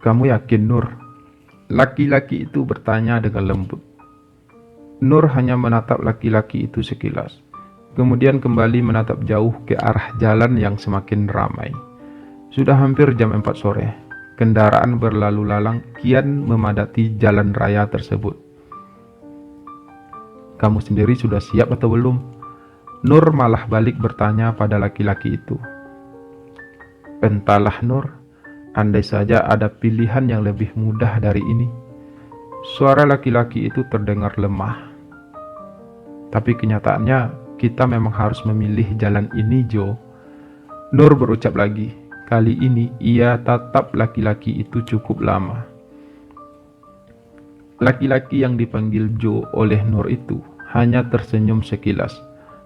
Kamu yakin, Nur? Laki-laki itu bertanya dengan lembut. Nur hanya menatap laki-laki itu sekilas, kemudian kembali menatap jauh ke arah jalan yang semakin ramai. Sudah hampir jam 4 sore. Kendaraan berlalu lalang kian memadati jalan raya tersebut. Kamu sendiri sudah siap atau belum? Nur malah balik bertanya pada laki-laki itu. Entahlah, Nur. Andai saja ada pilihan yang lebih mudah dari ini. Suara laki-laki itu terdengar lemah. Tapi kenyataannya kita memang harus memilih jalan ini, Jo. Nur berucap lagi. Kali ini ia tatap laki-laki itu cukup lama. Laki-laki yang dipanggil Jo oleh Nur itu hanya tersenyum sekilas.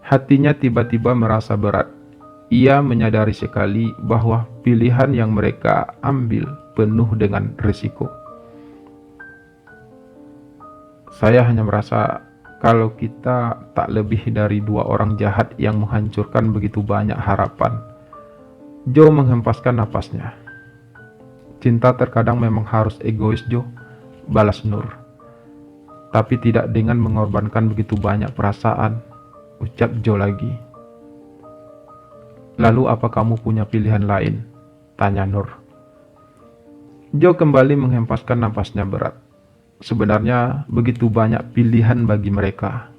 Hatinya tiba-tiba merasa berat. Ia menyadari sekali bahwa pilihan yang mereka ambil penuh dengan risiko. Saya hanya merasa kalau kita tak lebih dari dua orang jahat yang menghancurkan begitu banyak harapan. Jo menghempaskan napasnya. Cinta terkadang memang harus egois, Jo, balas Nur. Tapi tidak dengan mengorbankan begitu banyak perasaan, ucap Jo lagi. Lalu apa kamu punya pilihan lain? Tanya Nur. Jo kembali menghempaskan napasnya berat. Sebenarnya begitu banyak pilihan bagi mereka.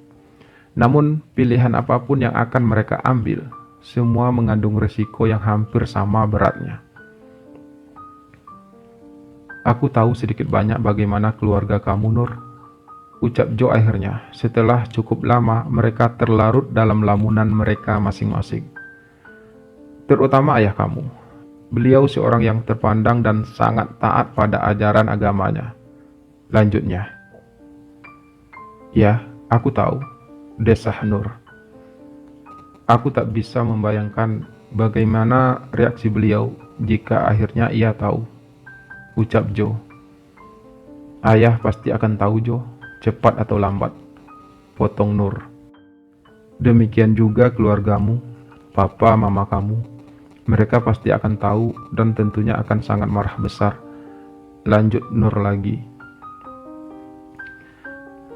Namun pilihan apapun yang akan mereka ambil, semua mengandung risiko yang hampir sama beratnya. Aku tahu sedikit banyak bagaimana keluarga kamu, Nur, ucap Jo akhirnya, setelah cukup lama mereka terlarut dalam lamunan mereka masing-masing. Terutama ayah kamu. Beliau seorang yang terpandang dan sangat taat pada ajaran agamanya. Lanjutnya. Ya, aku tahu, desah Nur. Aku tak bisa membayangkan bagaimana reaksi beliau jika akhirnya ia tahu, ucap Jo. Ayah pasti akan tahu, Jo, cepat atau lambat, potong Nur. Demikian juga keluargamu, papa, mama kamu. Mereka pasti akan tahu dan tentunya akan sangat marah besar, lanjut Nur lagi.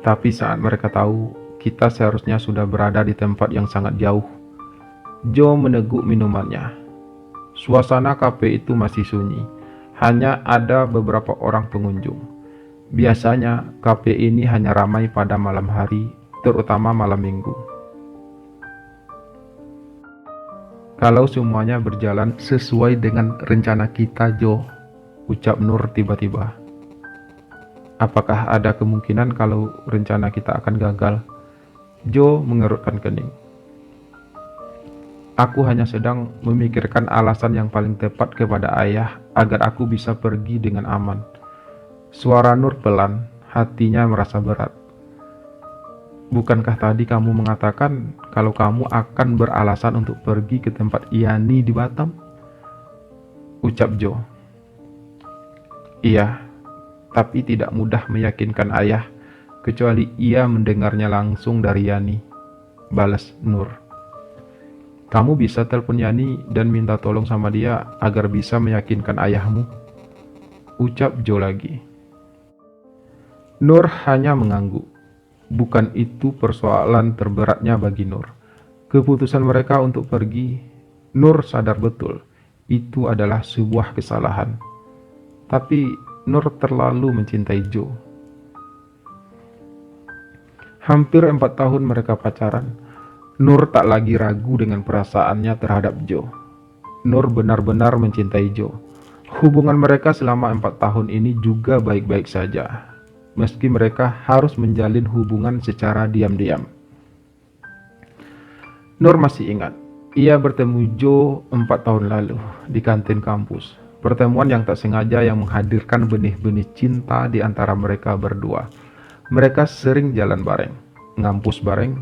Tapi saat mereka tahu, kita seharusnya sudah berada di tempat yang sangat jauh. Jo meneguk minumannya. Suasana kafe itu masih sunyi. Hanya ada beberapa orang pengunjung. Biasanya kafe ini hanya ramai pada malam hari, terutama malam minggu. Kalau semuanya berjalan sesuai dengan rencana kita, Jo, ucap Nur tiba-tiba. Apakah ada kemungkinan kalau rencana kita akan gagal? Jo mengerutkan kening. Aku hanya sedang memikirkan alasan yang paling tepat kepada ayah agar aku bisa pergi dengan aman. Suara Nur pelan, hatinya merasa berat. Bukankah tadi kamu mengatakan kalau kamu akan beralasan untuk pergi ke tempat Yani di Batam? Ucap Jo. Iya, tapi tidak mudah meyakinkan ayah kecuali ia mendengarnya langsung dari Yani, balas Nur. Kamu bisa telepon Yani dan minta tolong sama dia agar bisa meyakinkan ayahmu, ucap Jo lagi. Nur hanya mengangguk. Bukan itu persoalan terberatnya bagi Nur. Keputusan mereka untuk pergi, Nur sadar betul, itu adalah sebuah kesalahan. Tapi Nur terlalu mencintai Jo. Hampir 4 tahun mereka pacaran. Nur tak lagi ragu dengan perasaannya terhadap Jo. Nur benar-benar mencintai Jo. Hubungan mereka selama 4 tahun ini juga baik-baik saja, meski mereka harus menjalin hubungan secara diam-diam. Nur masih ingat, ia bertemu Jo 4 tahun lalu di kantin kampus. Pertemuan yang tak sengaja yang menghadirkan benih-benih cinta di antara mereka berdua. Mereka sering jalan bareng, ngampus bareng,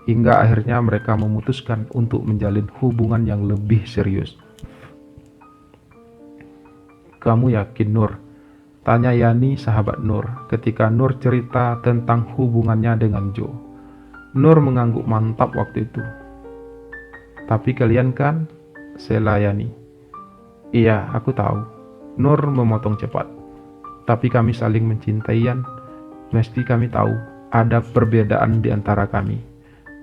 hingga akhirnya mereka memutuskan untuk menjalin hubungan yang lebih serius. Kamu yakin, Nur? Tanya Yani, sahabat Nur, ketika Nur cerita tentang hubungannya dengan Jo. Nur mengangguk mantap waktu itu. Tapi kalian kan? Sela Yani. Iya, aku tahu. Nur memotong cepat. tapi kami saling mencintai, Yan. Meski kami tahu ada perbedaan di antara kami,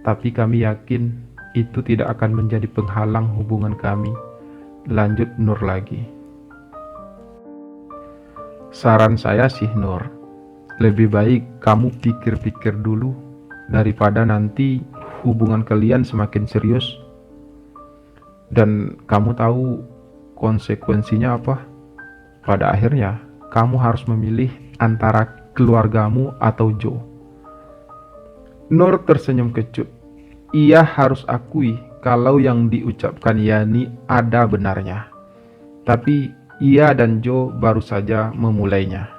tapi kami yakin itu tidak akan menjadi penghalang hubungan kami. Lanjut Nur lagi. Saran saya sih Nur, lebih baik kamu pikir-pikir dulu daripada nanti hubungan kalian semakin serius dan kamu tahu konsekuensinya apa. Pada akhirnya kamu harus memilih antara keluargamu atau Joe. Nur tersenyum kecut. Ia harus akui kalau yang diucapkan Yani ada benarnya. Tapi ia dan Joe baru saja memulainya.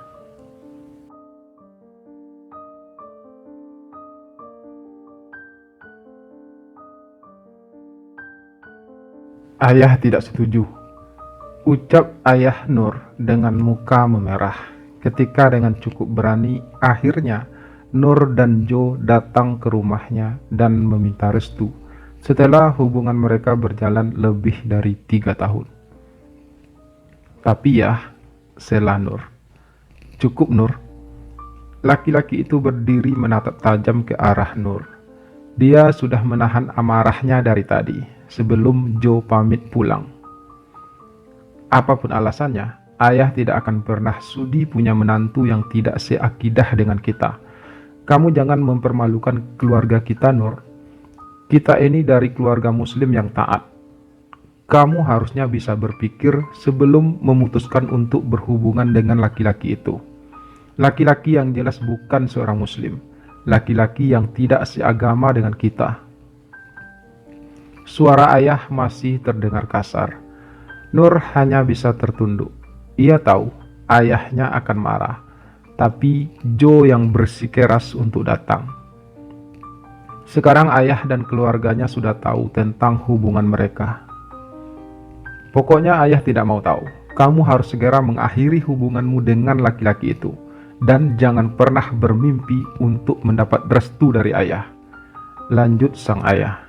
Ayah tidak setuju, ucap ayah Nur dengan muka memerah. Ketika dengan cukup berani, akhirnya Nur dan Joe datang ke rumahnya dan meminta restu setelah hubungan mereka berjalan lebih dari 3 tahun. Tapi ya, sela Nur. Cukup Nur. Laki-laki itu berdiri menatap tajam ke arah Nur. Dia sudah menahan amarahnya dari tadi, sebelum Joe pamit pulang. Apapun alasannya, ayah tidak akan pernah sudi punya menantu yang tidak seakidah dengan kita. Kamu jangan mempermalukan keluarga kita, Nur. Kita ini dari keluarga muslim yang taat. Kamu harusnya bisa berpikir sebelum memutuskan untuk berhubungan dengan laki-laki itu. Laki-laki yang jelas bukan seorang muslim. Laki-laki yang tidak seagama dengan kita. Suara ayah masih terdengar kasar. Nur hanya bisa tertunduk. Ia tahu ayahnya akan marah, tapi Joe yang bersikeras untuk datang. Sekarang ayah dan keluarganya sudah tahu tentang hubungan mereka. Pokoknya ayah tidak mau tahu. Kamu harus segera mengakhiri hubunganmu dengan laki-laki itu. Dan jangan pernah bermimpi untuk mendapat restu dari ayah. Lanjut sang ayah.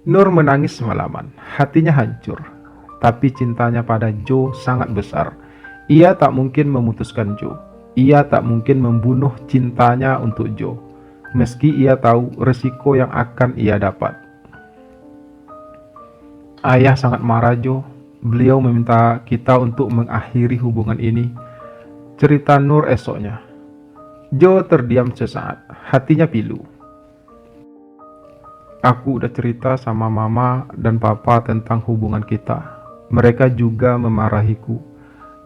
Nur menangis semalaman, hatinya hancur. Tapi cintanya pada Joe sangat besar. Ia tak mungkin memutuskan Joe. Ia tak mungkin membunuh cintanya untuk Joe. Meski ia tahu resiko yang akan ia dapat. Ayah sangat marah Joe. Beliau meminta kita untuk mengakhiri hubungan ini. Cerita Nur esoknya. Joe terdiam sesaat, hatinya pilu. Aku udah cerita sama mama dan papa tentang hubungan kita. Mereka juga memarahiku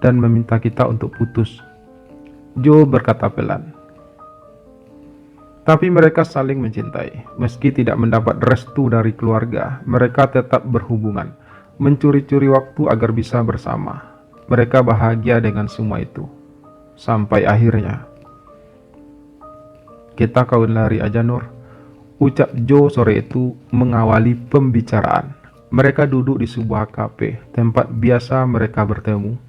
dan meminta kita untuk putus. Joe berkata pelan. Tapi mereka saling mencintai. Meski tidak mendapat restu dari keluarga, mereka tetap berhubungan, mencuri-curi waktu agar bisa bersama. Mereka bahagia dengan semua itu. Sampai akhirnya, kita kawin lari aja Nur, ucap Joe sore itu mengawali pembicaraan. Mereka duduk di sebuah kafe, tempat biasa mereka bertemu.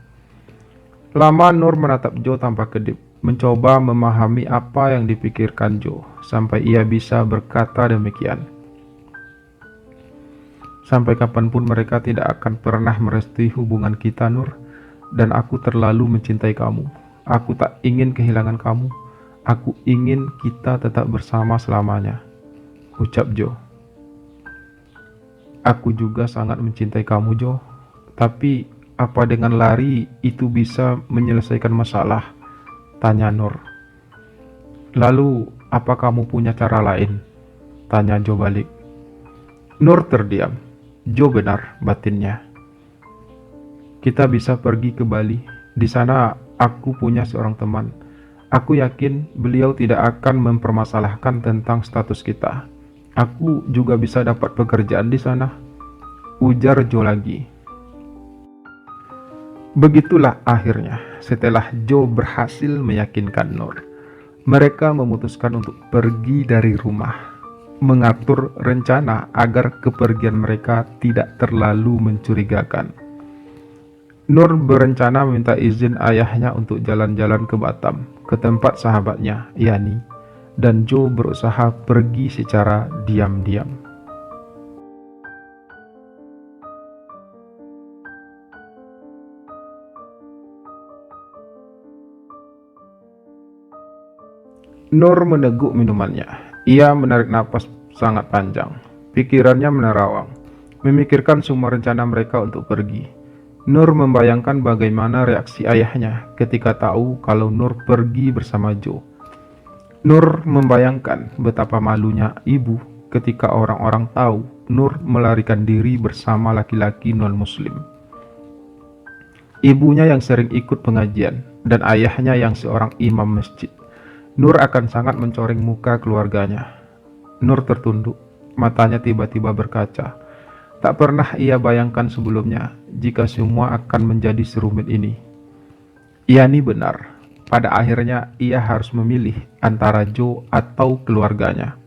Lama Nur menatap Joe tanpa kedip, mencoba memahami apa yang dipikirkan Joe, sampai ia bisa berkata demikian. Sampai kapanpun mereka tidak akan pernah merestui hubungan kita Nur, dan aku terlalu mencintai kamu. Aku tak ingin kehilangan kamu. Aku ingin kita tetap bersama selamanya, ucap Joe. Aku juga sangat mencintai kamu Joe, tapi apa dengan lari itu bisa menyelesaikan masalah? Tanya Nur. Lalu apa kamu punya cara lain? Tanya Joe balik. Nur terdiam. Joe benar batinnya. Kita bisa pergi ke Bali. Di sana aku punya seorang teman. Aku yakin beliau tidak akan mempermasalahkan tentang status kita. Aku juga bisa dapat pekerjaan di sana, ujar Joe lagi. Begitulah akhirnya, setelah Joe berhasil meyakinkan Nur, mereka memutuskan untuk pergi dari rumah, mengatur rencana agar kepergian mereka tidak terlalu mencurigakan. Nur berencana meminta izin ayahnya untuk jalan-jalan ke Batam, ke tempat sahabatnya, Yani, dan Joe berusaha pergi secara diam-diam. Nur meneguk minumannya. Ia menarik napas sangat panjang. Pikirannya menerawang, memikirkan semua rencana mereka untuk pergi. Nur membayangkan bagaimana reaksi ayahnya ketika tahu kalau Nur pergi bersama Joe. Nur membayangkan betapa malunya ibu ketika orang-orang tahu Nur melarikan diri bersama laki-laki non-muslim. Ibunya yang sering ikut pengajian dan ayahnya yang seorang imam masjid. Nur akan sangat mencoreng muka keluarganya. Nur tertunduk, matanya tiba-tiba berkaca. Tak pernah ia bayangkan sebelumnya jika semua akan menjadi serumit ini. Yani benar, pada akhirnya ia harus memilih antara Joe atau keluarganya.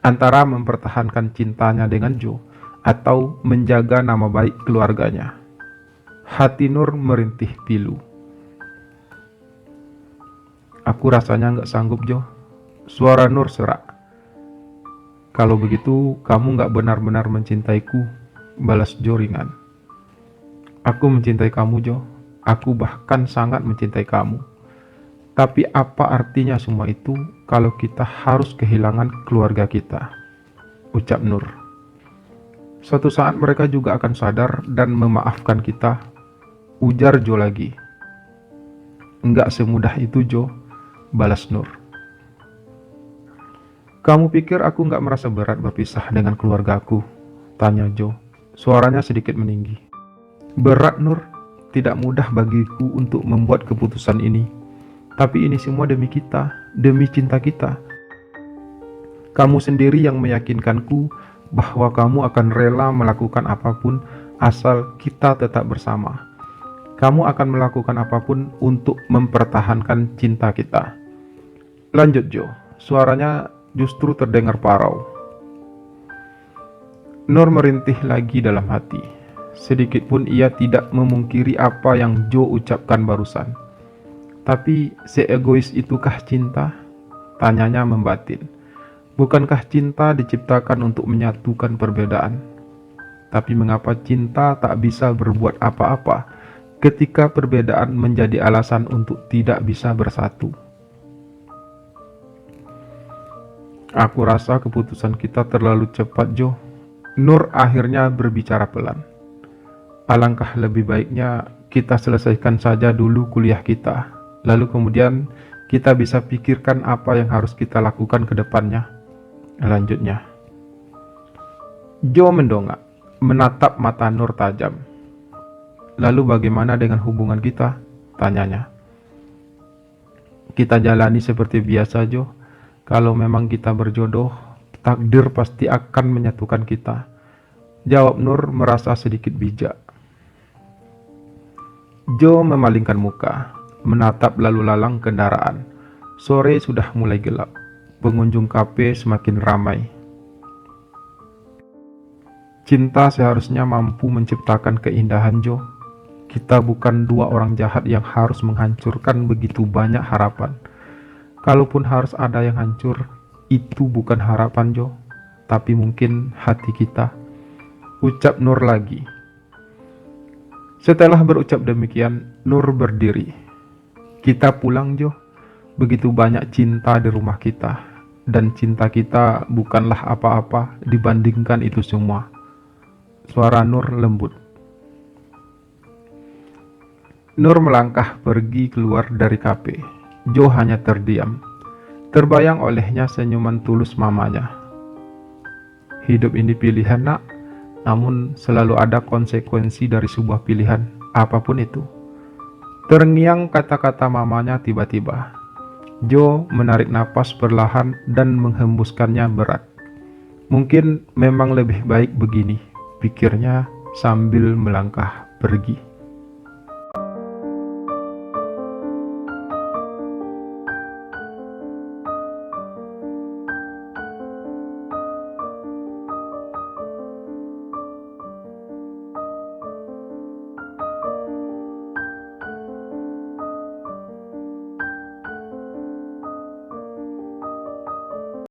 Antara mempertahankan cintanya dengan Joe atau menjaga nama baik keluarganya. Hati Nur merintih pilu. Aku rasanya nggak sanggup, Jo. Suara Nur serak. Kalau begitu, kamu nggak benar-benar mencintaiku, balas Jo ringan. Aku mencintai kamu, Jo. Aku bahkan sangat mencintai kamu. Tapi apa artinya semua itu kalau kita harus kehilangan keluarga kita? Ucap Nur. Suatu saat mereka juga akan sadar dan memaafkan kita. Ujar Jo lagi. Enggak semudah itu, Jo, balas Nur. Kamu pikir aku nggak merasa berat berpisah dengan keluargaku? Tanya Jo. Suaranya sedikit meninggi. Berat, Nur. Tidak mudah bagiku untuk membuat keputusan ini. Tapi ini semua demi kita, demi cinta kita. Kamu sendiri yang meyakinkanku bahwa kamu akan rela melakukan apapun asal kita tetap bersama. Kamu akan melakukan apapun untuk mempertahankan cinta kita. Lanjut, Jo. Suaranya justru terdengar parau. Nur merintih lagi dalam hati. Sedikit pun ia tidak memungkiri apa yang Jo ucapkan barusan. Tapi seegois itukah cinta? Tanyanya membatin. Bukankah cinta diciptakan untuk menyatukan perbedaan? Tapi mengapa cinta tak bisa berbuat apa-apa ketika perbedaan menjadi alasan untuk tidak bisa bersatu? Aku rasa keputusan kita terlalu cepat, Jo. Nur akhirnya berbicara pelan. Alangkah lebih baiknya kita selesaikan saja dulu kuliah kita. Lalu kemudian kita bisa pikirkan apa yang harus kita lakukan ke depannya. Lanjutnya. Jo mendongak, menatap mata Nur tajam. Lalu bagaimana dengan hubungan kita? Tanyanya. Kita jalani seperti biasa, Jo. Kalau memang kita berjodoh, takdir pasti akan menyatukan kita. Jawab Nur merasa sedikit bijak. Jo memalingkan muka, menatap lalu lalang kendaraan. Sore sudah mulai gelap. Pengunjung kafe semakin ramai. Cinta seharusnya mampu menciptakan keindahan, Jo. Kita bukan dua orang jahat yang harus menghancurkan begitu banyak harapan. Kalaupun harus ada yang hancur, itu bukan harapan, Jo, tapi mungkin hati kita. Ucap Nur lagi. Setelah berucap demikian, Nur berdiri. Kita pulang, Jo. Begitu banyak cinta di rumah kita, dan cinta kita bukanlah apa-apa dibandingkan itu semua. Suara Nur lembut. Nur melangkah pergi keluar dari kafe. Jo hanya terdiam. Terbayang olehnya senyuman tulus mamanya. Hidup ini pilihan, Nak. Namun selalu ada konsekuensi dari sebuah pilihan, apapun itu. Terngiang kata-kata mamanya tiba-tiba. Jo menarik napas perlahan dan menghembuskannya berat. Mungkin memang lebih baik begini, pikirnya sambil melangkah pergi.